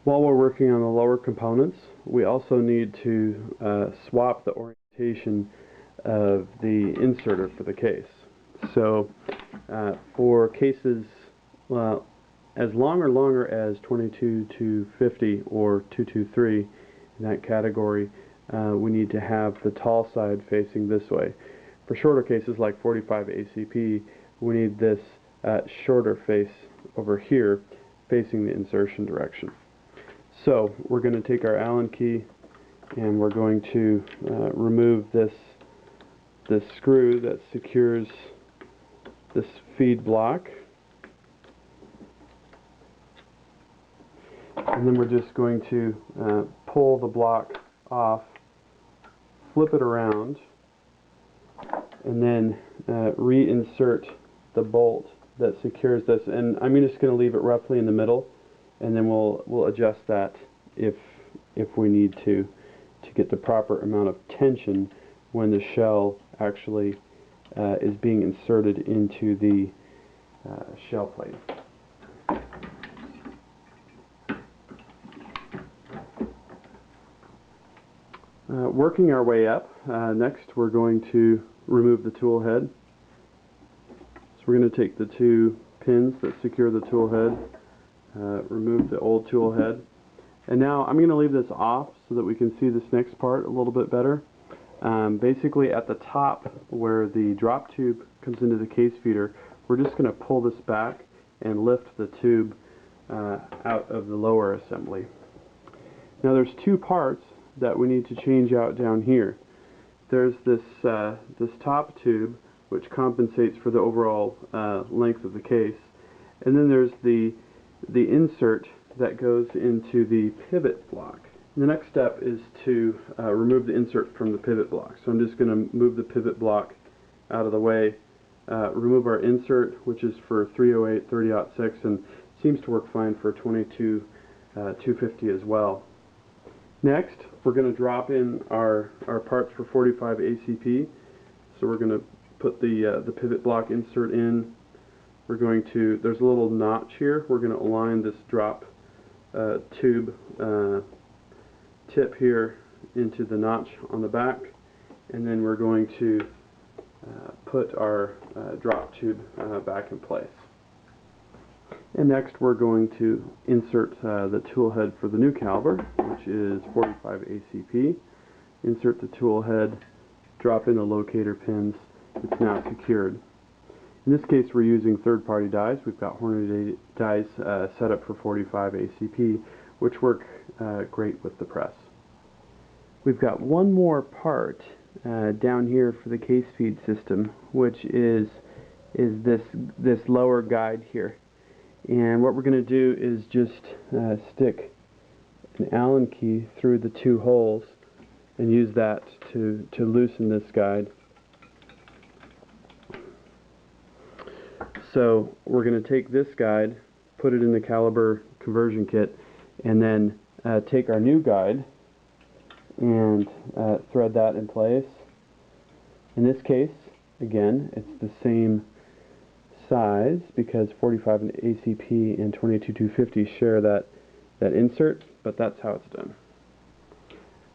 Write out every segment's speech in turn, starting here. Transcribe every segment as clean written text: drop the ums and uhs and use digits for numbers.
While we're working on the lower components, we also need to swap the orientation of the inserter for the case. So for cases as long or longer as 22-250 or 223 in that category, we need to have the tall side facing this way. For shorter cases like 45 ACP, we need this shorter face over here facing the insertion direction. So we're going to take our Allen key and we're going to remove this screw that secures this feed block, and then we're just going to pull the block off, flip it around, and then reinsert the bolt that secures this. And I'm just going to leave it roughly in the middle, and then we'll adjust that if we need to get the proper amount of tension when the shell actually is being inserted into the shell plate. Working our way up, next we're going to remove the tool head. So we're going to take the two pins that secure the tool head, remove the old tool head, and now I'm going to leave this off so that we can see this next part a little bit better. Basically at the top where the drop tube comes into the case feeder, we're just going to pull this back and lift the tube out of the lower assembly. Now there's two parts that we need to change out down here. There's this top tube, which compensates for the overall length of the case, and then there's the insert that goes into the pivot block. The next step is to remove the insert from the pivot block. So I'm just going to move the pivot block out of the way, remove our insert, which is for 308 30-06, and seems to work fine for 22 250 as well. Next, we're going to drop in our parts for 45 ACP. So we're going to put the pivot block insert in. We're going to, there's a little notch here. We're going to align this drop tube tip here into the notch on the back, and then we're going to put our drop tube back in place. And next we're going to insert the tool head for the new caliber, which is 45 ACP. Insert the tool head, drop in the locator pins. It's now secured. In this case we're using third-party dies. We've got Hornady dies set up for 45 ACP, which work great with the press. We've got one more part down here for the case feed system, which is this lower guide here. And what we're going to do is just stick an Allen key through the two holes and use that to loosen this guide. So we're going to take this guide, put it in the caliber conversion kit, and then take our new guide and thread that in place. In this case, again, it's the same size because 45 and ACP and 22 250 share that insert, but that's how it's done.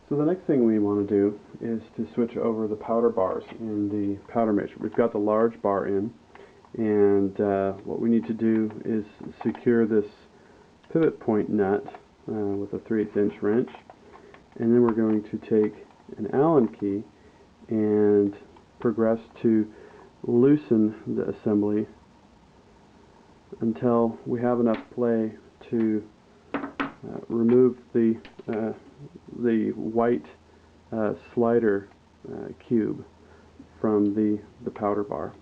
So the next thing we want to do is to switch over the powder bars in the powder measure. We've got the large bar in, and what we need to do is secure this pivot point nut with a 3/8 inch wrench, and then we're going to take an Allen key and progress to loosen the assembly until we have enough play to remove the white slider cube from the powder bar.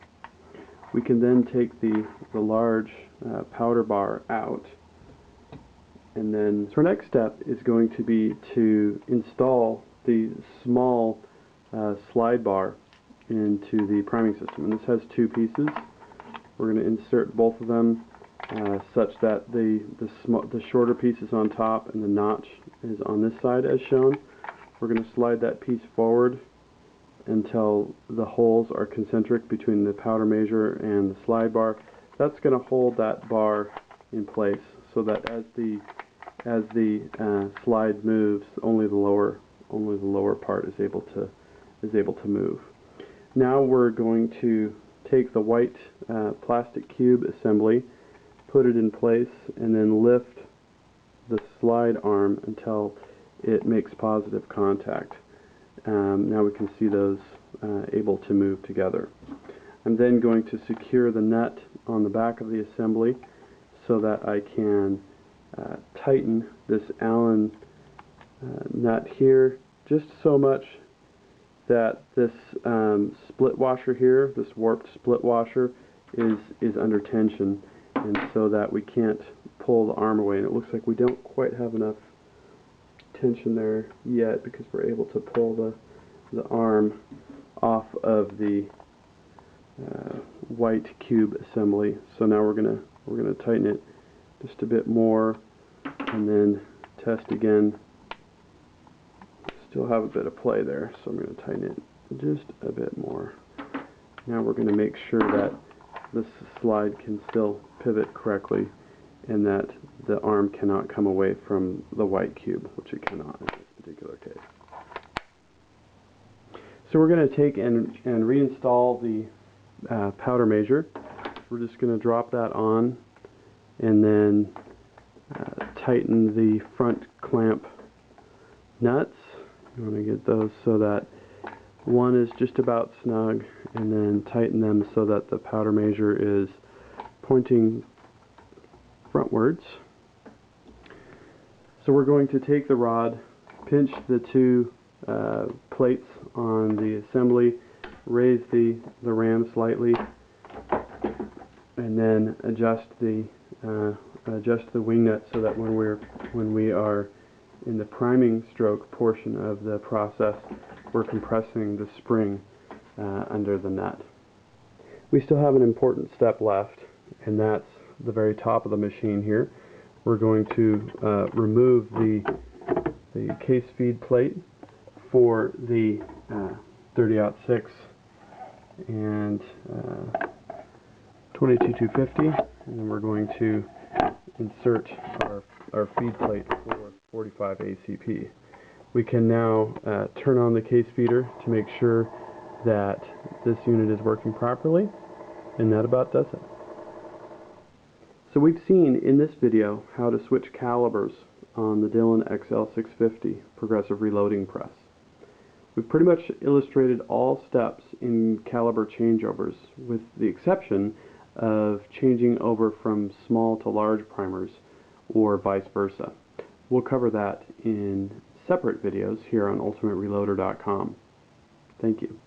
We can then take the large powder bar out, and then so our next step is going to be to install the small slide bar into the priming system. And this has two pieces. We're going to insert both of them such that the shorter piece is on top and the notch is on this side as shown. We're going to slide that piece forward until the holes are concentric between the powder measure and the slide bar. That's going to hold that bar in place so that as as the slide moves, only the lower part is able to move. Now we're going to take the white plastic cube assembly, put it in place, and then lift the slide arm until it makes positive contact. Now we can see those able to move together. I'm then going to secure the nut on the back of the assembly so that I can tighten this Allen nut here just so much that this split washer here, this warped split washer, is under tension, and so that we can't pull the arm away. And it looks like we don't quite have enough tension there yet, because we're able to pull the arm off of the white cube assembly. So now we're gonna tighten it just a bit more, and then test again. Still have a bit of play there, so I'm going to tighten it just a bit more. Now we're going to make sure that this slide can still pivot correctly and that the arm cannot come away from the white cube, which it cannot in this particular case. So we're going to take and reinstall the powder measure. We're just going to drop that on and then tighten the front clamp nuts. You want to get those so that one is just about snug, and then tighten them so that the powder measure is pointing frontwards. So we're going to take the rod, pinch the two plates on the assembly, raise the ram slightly, and then adjust the wing nut so that when we are in the priming stroke portion of the process, we're compressing the spring under the nut. We still have an important step left, and that's the very top of the machine here. We're going to remove the case feed plate for the 30-06 and 22-250, and then we're going to insert our feed plate for 45 ACP. We can now turn on the case feeder to make sure that this unit is working properly, and that about does it. So we've seen in this video how to switch calibers on the Dillon XL650 progressive reloading press. We've pretty much illustrated all steps in caliber changeovers, with the exception of changing over from small to large primers, or vice versa. We'll cover that in separate videos here on ultimatereloader.com. Thank you.